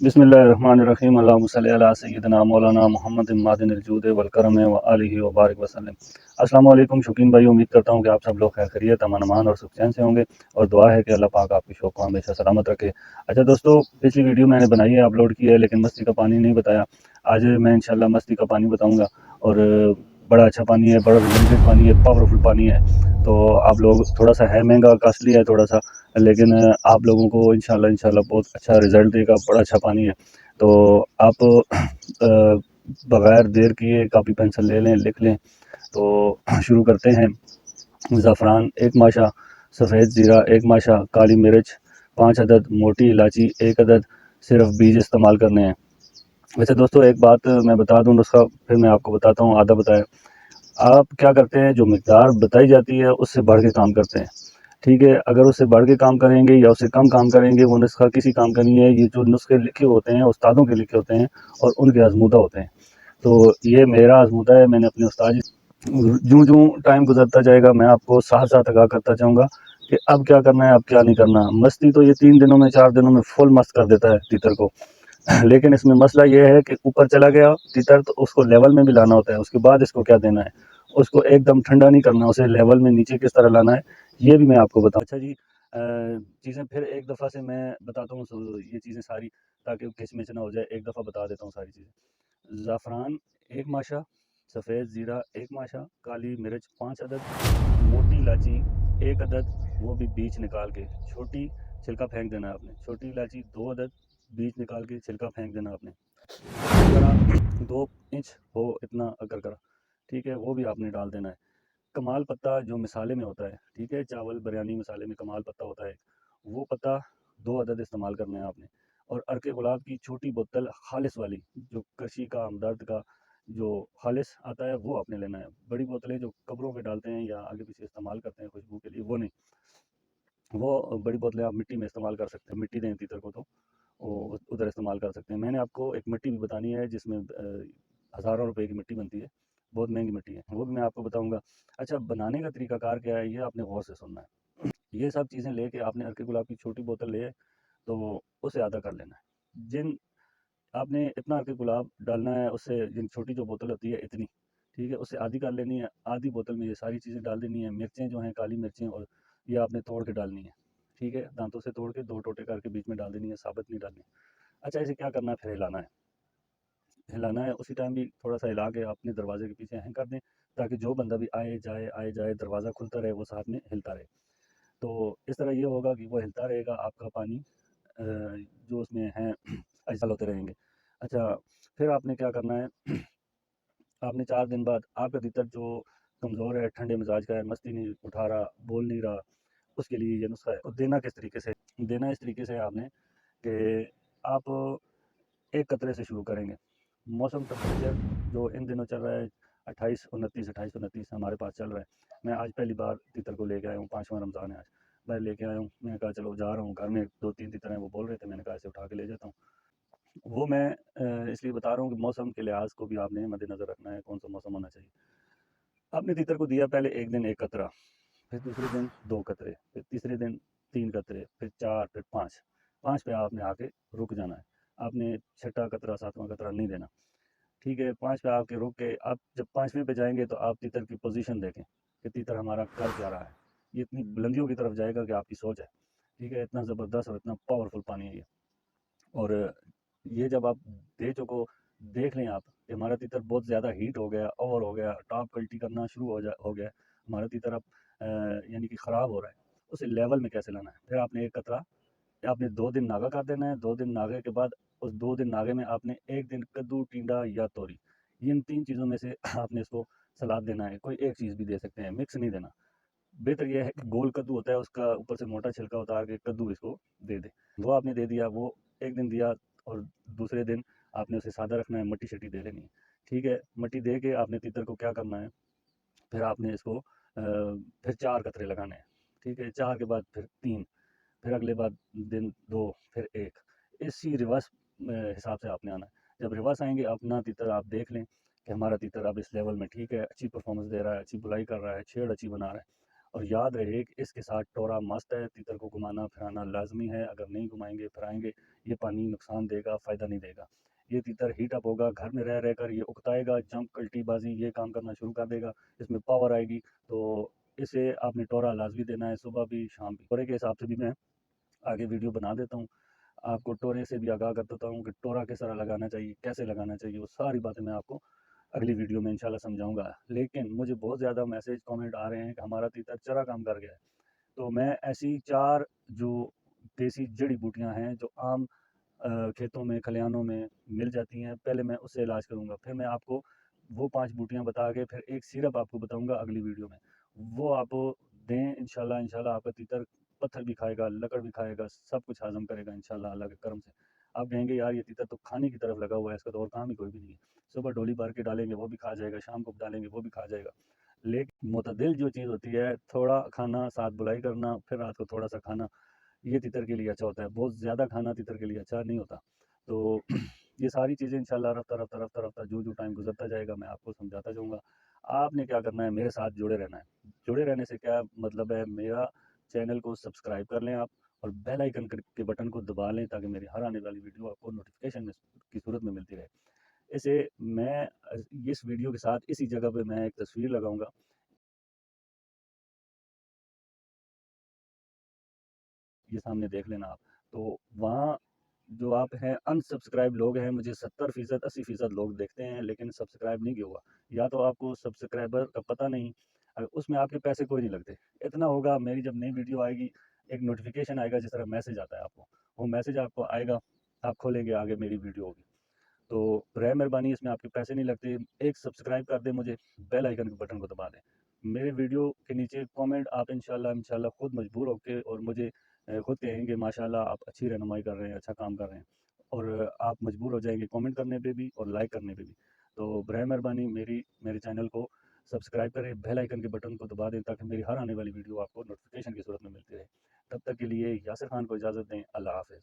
बिस्मिल्लाहिर्रहमानिर्रहीम अल्लाहुम्मा सल्लि अला सय्यिदिना मौलाना मुहम्मद मादिनिल जूद वल करम व आलिहि व बारिक वसल्लम। अस्सलाम वालेकुम शौकीन भाई, उम्मीद करता हूँ कि आप सब लोग खैर खैरियत, अमन अमान और सुख चैन से होंगे और दुआ है कि अल्लाह पाक आपकी शौक को हमेशा सलामत रखे। अच्छा दोस्तों, पिछली वीडियो मैंने बनाई है, अपलोड की है, लेकिन मस्ती का पानी नहीं बताया। आज मैं इंशाल्लाह मस्ती का पानी बताऊँगा और बड़ा अच्छा पानी है, बड़ा लिमिटेड पानी है, पावरफुल पानी है। तो आप लोग, थोड़ा सा है महंगा, कॉस्टली है थोड़ा सा, लेकिन आप लोगों को इंशाल्लाह इंशाल्लाह बहुत अच्छा रिज़ल्ट देगा। बड़ा अच्छा पानी है। तो आप बग़ैर देर किए कॉपी पेंसिल ले लें, लिख लें। तो शुरू करते हैं। ज़ाफ़रान 1 माशा, सफ़ेद ज़ीरा 1 माशा, काली मिर्च 5 अदद, मोटी इलायची 1 अदद, सिर्फ़ बीज इस्तेमाल करने हैं। वैसे दोस्तों एक बात मैं बता दूँ, नुस्ख़ा फिर मैं आपको बताता हूँ, आधा बताया। आप क्या करते हैं, जो मिक़दार बताई जाती है उससे बढ़ के काम करते हैं, ठीक है? अगर उससे बढ़ के काम करेंगे या उससे कम काम करेंगे, वो नुस्ख़ा किसी काम का नहीं है। ये जो नुस्खे लिखे होते हैं उस्तादों के लिखे होते हैं और उनके आज़मूदा होते हैं। तो ये मेरा आज़मूदा है, मैंने अपने उस्ताद, जूँ-जूँ टाइम गुज़रता जाएगा मैं आपको साथ-साथ आगाह करता जाऊँगा कि अब क्या करना है, अब क्या नहीं करना। मस्ती तो ये 3 दिनों में, 4 दिनों में फुल मस्त कर देता है तीतर को। लेकिन इसमें मसला ये है कि ऊपर चला गया तीतर तो उसको लेवल में भी लाना होता है। उसके बाद इसको क्या देना है, उसको एकदम ठंडा नहीं करना, उसे लेवल में नीचे किस तरह लाना है, ये भी मैं आपको बताऊँ। अच्छा जी, चीज़ें फिर एक दफ़ा से मैं बताता हूँ, ये चीज़ें सारी, ताकि किचमिच ना हो जाए। एक दफ़ा बता देता हूँ सारी चीज़ें। ज़ाफ़रान 1 माशा, सफ़ेद ज़ीरा 1 माशा, काली मिर्च 5 अदद, मोटी इलायची 1 अदद, वो भी बीज निकाल के, छोटी छिलका फेंक देना है आपने। छोटी इलायची 2 अदद, बीज निकाल के छिलका फेंक देना आपने। करकरा 2 इंच हो इतना करकरा, ठीक है, वो भी आपने डाल देना है। कमाल पत्ता जो मिसाले में होता है, ठीक है, चावल बिरयानी मसाले में कमाल पत्ता होता है, वो पत्ता 2 अदद इस्तेमाल करना है आपने। और अर्के गुलाब की छोटी बोतल खालिस वाली, जो कशी का, हमदर्द का जो खालिस आता है, वो आपने लेना है। बड़ी बोतलें जो कब्रों पे डालते हैं या आगे पीछे इस्तेमाल करते हैं खुशबू के लिए, वो नहीं। वो बड़ी बोतलें आप मिट्टी में इस्तेमाल कर सकते हैं, मिट्टी दें तीतर को तो वो उधर इस्तेमाल कर सकते हैं। मैंने आपको एक मिट्टी भी बतानी है जिसमें हज़ारों रुपए की मिट्टी बनती है, बहुत महंगी मिट्टी है, वो भी मैं आपको बताऊँगा। अच्छा, बनाने का तरीकाकार क्या है, ये आपने गौर से सुनना है। ये सब चीज़ें लेके आपने अर्के गुलाब की छोटी बोतल ले, तो उसे आधा कर लेना है। जिन आपने इतना अर्के गुलाब डालना है, उससे जिन छोटी जो बोतल होती है इतनी, ठीक है, उससे आधी कर लेनी है। आधी बोतल में ये सारी चीज़ें डाल देनी है। मिर्चें जो हैं, काली मिर्चें, और ये आपने तोड़ के डालनी है, ठीक है, दांतों से तोड़ के 2 टोटे करके बीच में डाल देनी है, साबुत नहीं डालनी। अच्छा, इसे क्या करना है, फिर हिलाना है। हिलाना है, उसी टाइम भी थोड़ा-सा हिला के अपने दरवाज़े के पीछे हैंग कर दें, ताकि जो बंदा भी आए जाए, दरवाज़ा खुलता रहे, वो साथ में हिलता रहे। तो इस तरह ये होगा कि वो हिलता रहेगा, आपका पानी जो उसमें है इस्तेमाल होते रहेंगे। अच्छा, फिर आपने क्या करना है, आपने 4 दिन बाद आपका तीतर जो कमज़ोर है, ठंडे मिजाज का है, मस्ती नहीं उठा रहा, बोल नहीं रहा, उसके लिए ये नुस्खा है। और देना किस तरीके से? देना इस तरीके से है आपने कि आप 1 कतरे से शुरू करेंगे। मौसम टेम्परेचर जो इन दिनों चल रहा है 28-29 हमारे पास चल रहा है। मैं आज पहली बार तीतर को लेके आया हूँ, 5वां रमज़ान है आज। मैं लेके आया हूँ, मैंने कहा चलो जा रहा हूँ, घर में 2-3 तीतर हैं, वो बोल रहे थे, मैंने कहा इसे उठा के ले जाता हूँ। वो मैं इसलिए बता रहा हूँ कि मौसम के लिहाज़ को भी आपने मद्देनज़र रखना है, कौन-सा मौसम होना चाहिए। आपने तीतर को दिया पहले 1 दिन 1 कतरा, फिर दूसरे दिन 2 कतरे, फिर तीसरे दिन 3 कतरे, फिर 4, फिर 5। 5 पे आपने आके रुक जाना है। आपने छठा कतरा, 7वां कतरा नहीं देना। ठीक है, 5 पे आके रुक के आप जब 5वें पे जाएँगे तो आप तीतर की पोज़ीशन देखें कि तीतर हमारा कर क्या रहा है। ये इतनी बुलंदियों की तरफ जाएगा कि आपकी सोच है। ठीक है, इतना ज़बरदस्त और इतना पावरफुल पानी है ये। और ये जब आप दे चुको, देख लें आप कि हमारा तीतर बहुत ज़्यादा हीट हो गया, ओवर हो गया, टॉप कल्टी करना शुरू हो गया। हमारा तीतर अब यानी कि ख़राब हो रहा है। उसे लेवल में कैसे लाना है? फिर आपने 1 कतरा, आपने 2 दिन नागा कर देना है। 2 दिन नागे के बाद उस 2 दिन नागे में आपने 1 दिन कद्दू, टिंडा या तोरी, इन 3 चीज़ों में से आपने इसको सलाद देना है। कोई एक चीज़ भी दे सकते हैं, मिक्स नहीं देना। बेहतर ये है कि गोल कद्दू होता है, उसका ऊपर से मोटा छिलका उतार के कद्दू इसको दे दें। वो आपने दे दिया, वो 1 दिन दिया, और दूसरे दिन आपने उसे सादा रखना है, मट्टी-शट्टी दे देनी है। ठीक है, मट्टी दे के आपने तीतर को क्या करना है, फिर आपने इसको फिर 4 कतरे लगाने हैं। ठीक है, 4 के बाद फिर 3, फिर अगले बाद दिन 2, फिर 1। इसी रिवर्स हिसाब से आपने आना है। जब रिवर्स आएँगे, अपना तीतर आप देख लें कि हमारा तीतर अब इस लेवल में ठीक है, अच्छी परफ़ॉर्मेंस दे रहा है, अच्छी बुलाई कर रहा है, छेड़ अच्छी बना रहा है। और याद रहे कि इसके साथ टोरा मस्त है, तीतर को घुमाना फिराना लाजमी है। अगर नहीं घुमाएंगे फिराएंगे ये पानी नुकसान देगा, फ़ायदा नहीं देगा। ये तीतर हीट अप होगा, घर में रह रहकर ये उकताएगा, जंप उल्टीबाजी ये काम करना शुरू कर देगा, इसमें पावर आएगी। तो इसे आपने टोरा लाजमी देना है, सुबह भी शाम भी। टोरे के हिसाब से भी मैं आगे वीडियो बना देता हूँ, आपको टोरे से भी आगाह कर देता हूँ कि टोरा किस तरह लगाना चाहिए, कैसे लगाना चाहिए, वो सारी बातें मैं आपको अगली वीडियो में इंशाल्लाह समझाऊंगा। लेकिन मुझे बहुत ज़्यादा मैसेज कमेंट आ रहे हैं कि हमारा तीतर चरा काम कर गया है। तो मैं ऐसी 4 जो देसी जड़ी बूटियाँ हैं जो आम खेतों में खलिहानों में मिल जाती हैं, पहले मैं उससे इलाज करूँगा। फिर मैं आपको वो 5 बूटियाँ बता के फिर एक सिरप आपको बताऊँगा अगली वीडियो में। वो आप दें इंशाल्लाह, इंशाल्लाह आपका तीतर पत्थर भी खाएगा, लकड़ भी खाएगा, सब कुछ हज़म करेगा इंशाल्लाह अल्लाह के करम से। आप कहेंगे यार ये तीतर तो खाने की तरफ लगा हुआ है, इसका तो और काम ही कोई भी नहीं है। सुबह डोली भर के डालेंगे वो भी खा जाएगा, शाम को डालेंगे वो भी खा जाएगा। लेकिन मुतदिल जो चीज़ होती है, थोड़ा खाना, साथ बुलाई करना, फिर रात को थोड़ा-सा खाना, ये तीतर के लिए अच्छा होता है। बहुत ज़्यादा खाना तीतर के लिए अच्छा नहीं होता। तो ये सारी चीज़ें इंशाल्लाह रफ्ता-रफ्ता जो टाइम गुज़रता जाएगा मैं आपको समझाता जाऊँगा। आपने क्या करना है, मेरे साथ जुड़े रहना है। जुड़े रहने से क्या मतलब है, मेरा चैनल को सब्सक्राइब कर लें आप और बेल आइकन के बटन को दबा लें ताकि मेरी हर आने वाली वीडियो आपको नोटिफ़िकेशन में की सूरत में मिलती रहे। इसे मैं इस वीडियो के साथ इसी जगह पे मैं एक तस्वीर लगाऊँगा, ये सामने देख लेना आप। तो वहाँ जो आप हैं अनसब्सक्राइब लोग हैं, मुझे 70% 80% लोग देखते हैं लेकिन सब्सक्राइब नहीं किया हुआ। या तो आपको सब्सक्राइबर का पता नहीं, उसमें आपके पैसे कोई नहीं लगते। इतना होगा, मेरी जब नई वीडियो आएगी, एक नोटिफ़िकेशन आएगा जिस तरह मैसेज आता है आपको, वो मैसेज आपको आएगा, आप खोलेंगे आगे मेरी वीडियो होगी। तो रहे मेहरबानी, इसमें आपके पैसे नहीं लगते। एक सब्सक्राइब कर दें मुझे, बेल आइकन के बटन को दबा दें। मेरे वीडियो के नीचे कमेंट आप इंशाल्लाह इंशाल्लाह खुद मजबूर होके और मुझे खुद कहेंगे माशाल्लाह आप अच्छी रहनुमाई कर रहे हैं, अच्छा काम कर रहे हैं। और आप मजबूर हो जाएंगे कमेंट करने पे भी और लाइक करने पे भी। तो बराए मेहरबानी मेरे चैनल को सब्सक्राइब करें, बेल आइकन के बटन को दबा दें ताकि मेरी हर आने वाली वीडियो आपको नोटिफिकेशन की सूरत में मिलती रहे। तब तक के लिए यासिर खान को इजाज़त दें। अल्लाह हाफ़िज़।